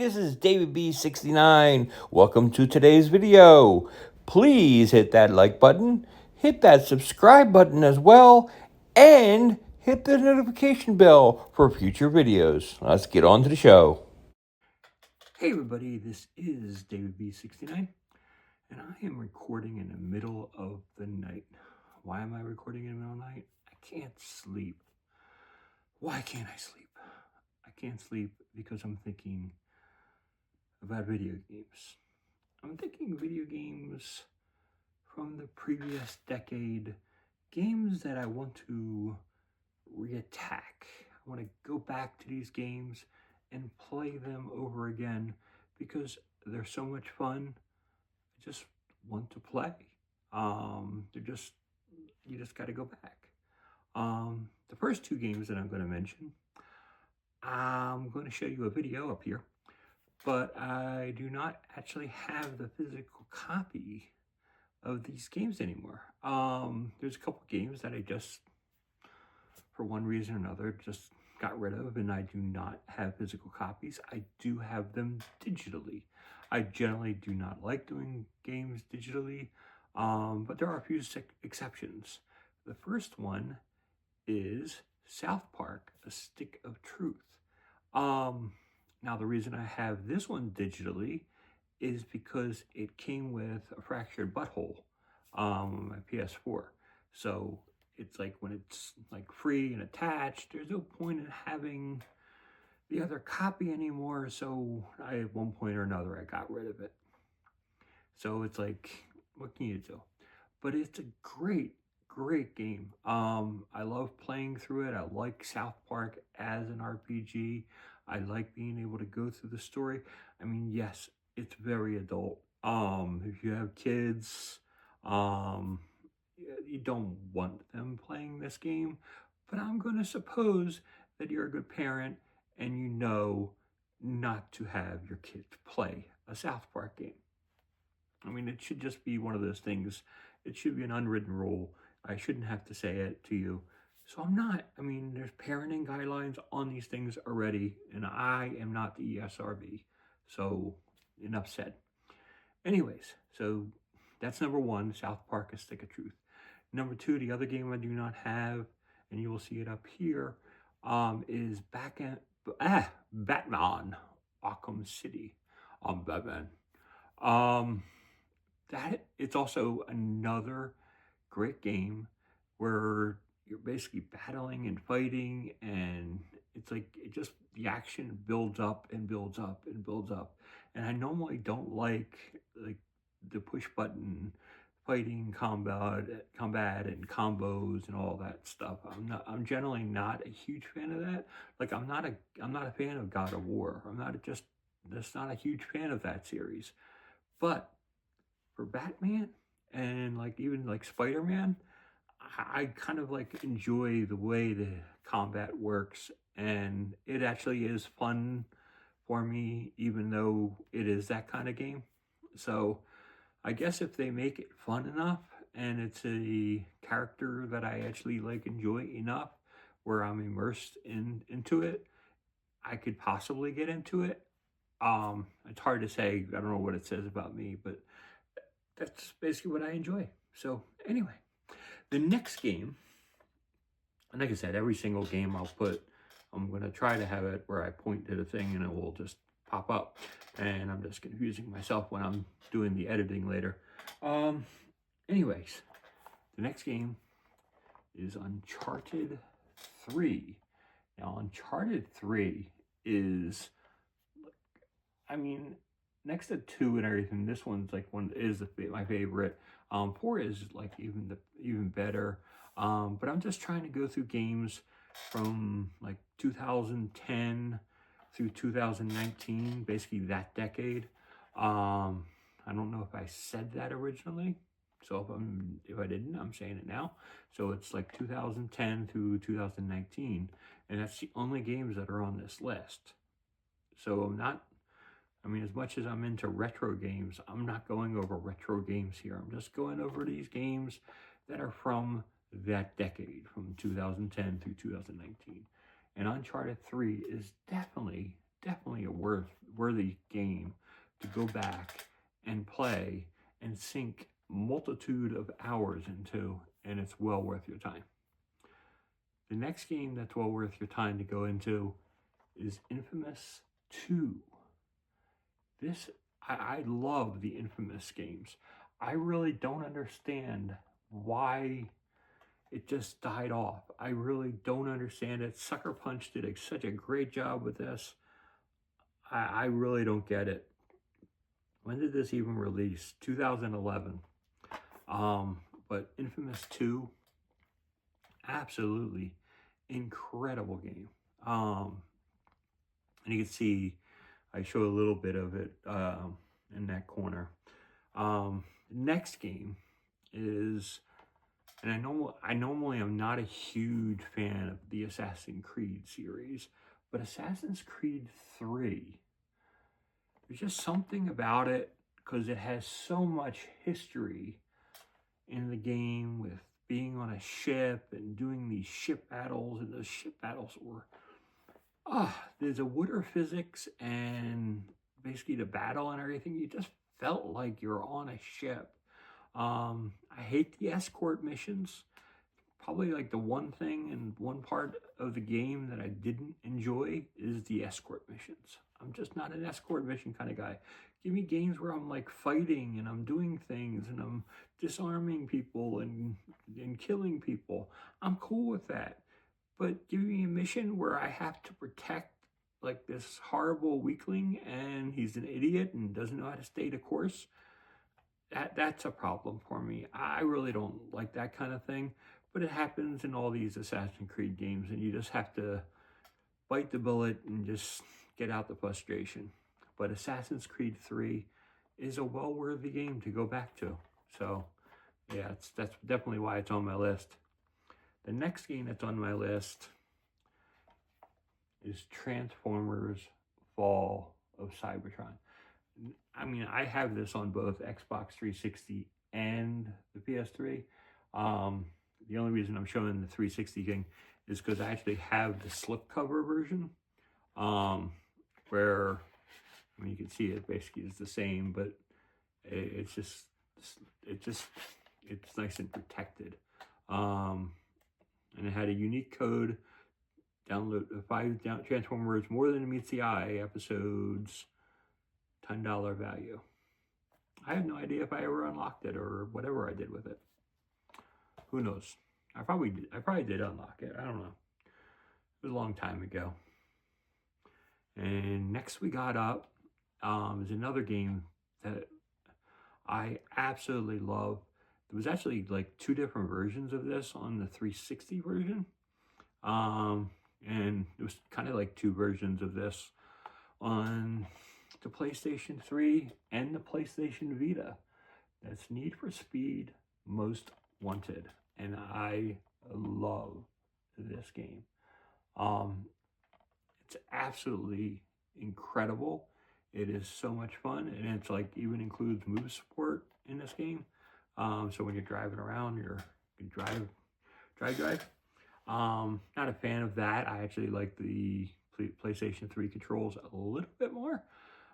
this is David B69. Welcome to today's video. Please hit that like button, hit that subscribe button as well, and hit the notification bell for future videos. Let's get on to the show. Hey everybody, this is David B69, and I am recording in the middle of the night. Why am I recording in the middle of the night? I can't sleep. Why can't I sleep? I can't sleep because I'm thinking about video games. I'm thinking video games from the previous decade, games that I want to reattack. I want to go back to these games and play them over again because they're so much fun. I just want to play. You just got to go back. The first two games that I'm going to mention, I'm going to show you a video up here, but I do not actually have the physical copy of these games anymore. There's a couple games that I just, for one reason or another, just got rid of, and I do not have physical copies. I do have them digitally. I generally do not like doing games digitally, but there are a few exceptions. The first one is South Park, A Stick of Truth. Now the reason I have this one digitally is because it came with a fractured butthole on my PS4. So it's like when it's like free and attached, there's no point in having the other copy anymore. So at one point or another, I got rid of it. So it's like, what can you do? But it's a great game. I love playing through it. I like South Park as an RPG. I like being able to go through the story. I mean, yes, it's very adult. If you have kids, you don't want them playing this game, but I'm going to suppose that you're a good parent and you know not to have your kids play a South Park game. I mean, it should just be one of those things. It should be an unwritten rule. I shouldn't have to say it to you. So I'm not. I mean, there's parenting guidelines on these things already, and I am not the ESRB. So enough said. Anyways, so that's number one, South Park, A Stick of Truth. Number two, the other game I do not have, and you will see it up here, is Batman, Arkham City. Batman. That it's also another great game where you're basically battling and fighting, and it's like the action builds up and builds up and builds up. And I normally don't like the push button fighting combat and combos and all that stuff. I'm generally not a huge fan of that. Like I'm not a fan of God of War. Just not a huge fan of that series. But for Batman and like even like Spider-Man, I kind of like enjoy the way the combat works, and it actually is fun for me, even though it is that kind of game. So I guess if they make it fun enough and it's a character that I actually like enjoy enough where I'm immersed into it, I could possibly get into it. It's hard to say. I don't know what it says about me, but that's basically what I enjoy. So anyway, the next game, and like I said, every single game I'm going to try to have it where I point to the thing and it will just pop up. And I'm just confusing myself when I'm doing the editing later. Anyways, the next game is Uncharted 3. Now, Uncharted 3 is, I mean, next to 2 and everything, this one's like my favorite. 4 is like even better. But I'm just trying to go through games from like 2010 through 2019, basically that decade. I don't know if I said that originally. So if I didn't, I'm saying it now. So it's like 2010 through 2019, and that's the only games that are on this list. So I mean, as much as I'm into retro games, I'm not going over retro games here. I'm just going over these games that are from that decade, from 2010 through 2019. And Uncharted 3 is definitely a worthy game to go back and play and sink multitude of hours into, and it's well worth your time. The next game that's well worth your time to go into is Infamous 2. I love the Infamous games. I really don't understand why it just died off. I really don't understand it. Sucker Punch did such a great job with this. I really don't get it. When did this even release? 2011. But Infamous 2, absolutely incredible game. And you can see I show a little bit of it in that corner. Next game is, and I normally am not a huge fan of the Assassin's Creed series, but Assassin's Creed 3, there's just something about it because it has so much history in the game with being on a ship and doing these ship battles, and those ship battles were, there's a water physics and basically the battle and everything. You just felt like you're on a ship. I hate the escort missions. Probably like the one thing and one part of the game that I didn't enjoy is the escort missions. I'm just not an escort mission kind of guy. Give me games where I'm like fighting and I'm doing things and I'm disarming people and killing people. I'm cool with that. But give me a mission where I have to protect like this horrible weakling and he's an idiot and doesn't know how to stay the course. That's a problem for me. I really don't like that kind of thing, but it happens in all these Assassin's Creed games, and you just have to bite the bullet and just get out the frustration. But Assassin's Creed 3 is a well-worthy game to go back to. So, yeah, that's definitely why it's on my list. The next game that's on my list is Transformers Fall of Cybertron. I mean, I have this on both Xbox 360 and the PS3. The only reason I'm showing the 360 thing is because I actually have the slipcover version, where, I mean, you can see it basically is the same, but it's nice and protected. And it had a unique code. Download 5 Transformers More Than Meets the Eye episodes, $10 value. I have no idea if I ever unlocked it or whatever I did with it. Who knows? I probably did unlock it. I don't know. It was a long time ago. And next we got up is another game that I absolutely love. There was actually like 2 different versions of this on the 360 version. And it was kind of like 2 versions of this on the PlayStation 3 and the PlayStation Vita. That's Need for Speed Most Wanted, and I love this game. It's absolutely incredible. It is so much fun, and it's like even includes move support in this game. So when you're driving around, you can drive. Not a fan of that. I actually like the PlayStation 3 controls a little bit more.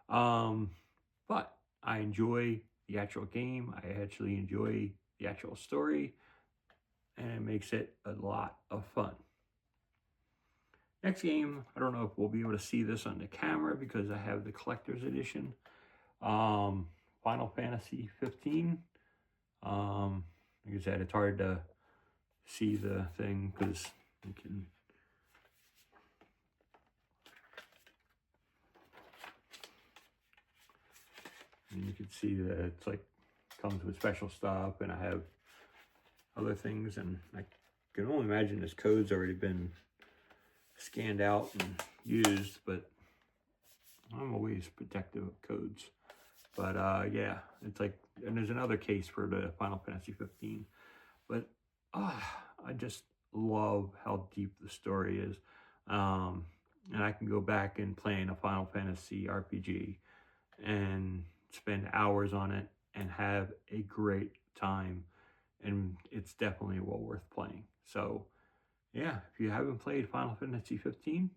But I enjoy the actual game. I actually enjoy the actual story, and it makes it a lot of fun. Next game, I don't know if we'll be able to see this on the camera because I have the collector's edition. Final Fantasy 15. Like I said, it's hard to see the thing because you can. And you can see that it's like comes with special stuff, and I have other things, and I can only imagine this code's already been scanned out and used, but I'm always protective of codes. But yeah, it's like, and there's another case for the Final Fantasy 15, but I just love how deep the story is. And I can go back and play in a Final Fantasy RPG and spend hours on it and have a great time, and it's definitely well worth playing. So yeah, if you haven't played Final Fantasy 15,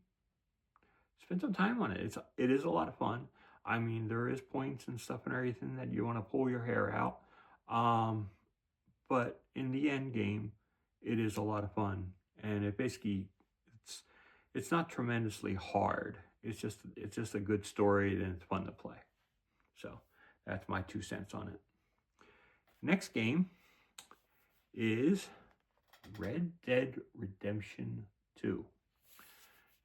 spend some time on it. It is a lot of fun. I mean, there is points and stuff and everything that you want to pull your hair out. Um, but in the end game, it is a lot of fun, and it basically it's it's not tremendously hard. It's just a good story and it's fun to play. So that's my 2 cents on it. Next game is Red Dead Redemption 2.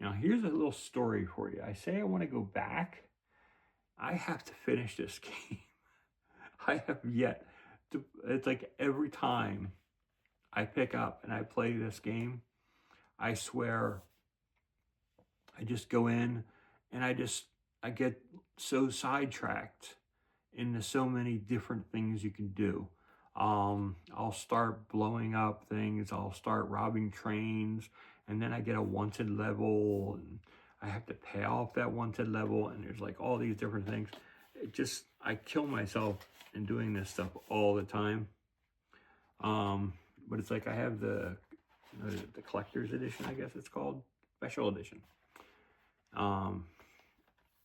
Now here's a little story for you. I say I want to go back. I have to finish this game. I have yet to, it's like every time I pick up and I play this game, I swear I just go in and I get so sidetracked into so many different things you can do. I'll start blowing up things, I'll start robbing trains, and then I get a wanted level, and I have to pay off that wanted level, and there's like all these different things. I kill myself in doing this stuff all the time. But it's like I have the collector's edition, I guess it's called, special edition. And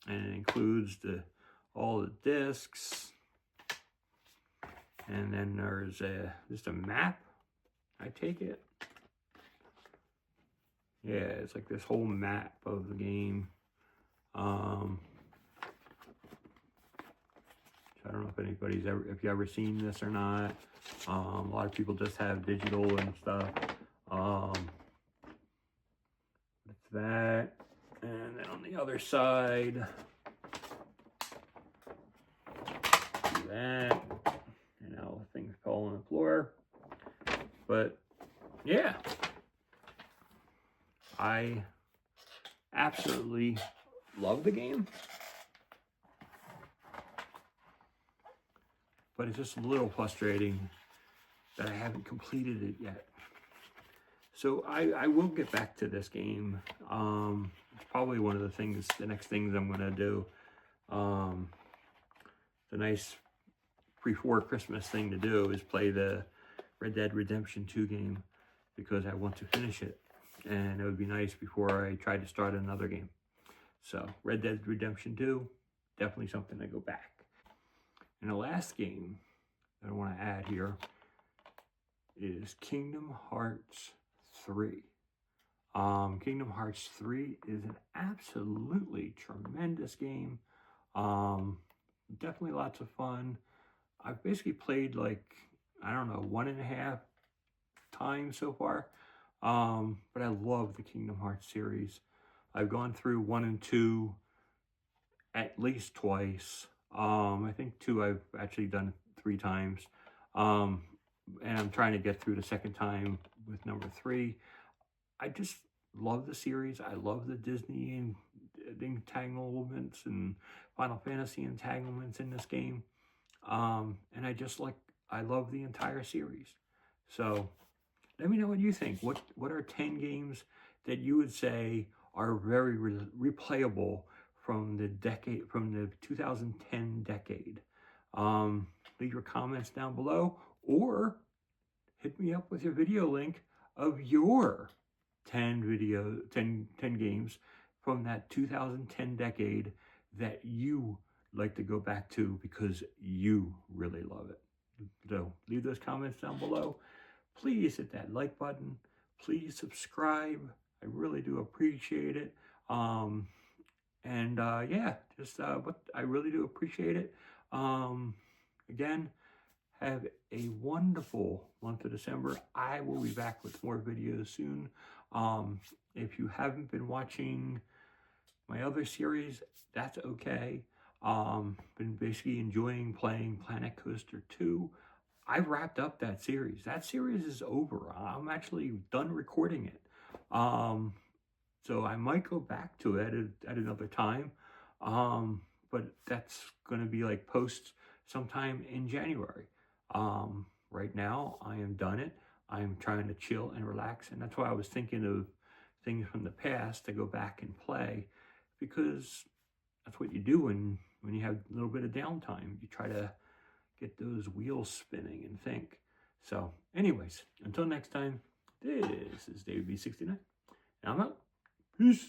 it includes all the discs, and then there's just a map, I take it. Yeah, it's like this whole map of the game. So I don't know if you ever seen this or not. A lot of people just have digital and stuff. It's that, and then on the other side, do that, and now the things fall on the floor. But yeah, I absolutely love the game, but it's just a little frustrating that I haven't completed it yet. So I will get back to this game. It's probably one of the next things I'm gonna do. The nice before Christmas thing to do is play the Red Dead Redemption 2 game, because I want to finish it, and it would be nice before I try to start another game. So Red Dead Redemption 2, definitely something to go back. And the last game that I want to add here is Kingdom Hearts 3. Kingdom Hearts 3 is an absolutely tremendous game. Definitely lots of fun. I've basically played like, I don't know, 1.5 times so far. But I love the Kingdom Hearts series. I've gone through 1 and 2 at least twice. I think 2 I've actually done 3 times. And I'm trying to get through the second time with number 3. I just love the series. I love the Disney entanglements and Final Fantasy entanglements in this game. And I love the entire series. So let me know what you think. What are 10 games that you would say are very replayable from the 2010 decade? Leave your comments down below, or hit me up with your video link of your 10 games from that 2010 decade that you like to go back to because you really love it. So leave those comments down below. Please hit that like button. Please subscribe. I really do appreciate it. But I really do appreciate it. Again, have a wonderful month of December. I will be back with more videos soon. If you haven't been watching my other series, that's okay. Been basically enjoying playing Planet Coaster 2. I've wrapped up that series. That series is over. I'm actually done recording it. So I might go back to it at another time. But that's going to be like post sometime in January. Right now, I am done it. I'm trying to chill and relax. And that's why I was thinking of things from the past to go back and play, because that's what you do when you have a little bit of downtime. You try to get those wheels spinning and think. So anyways, until next time, this is David B69, and I'm out. Peace.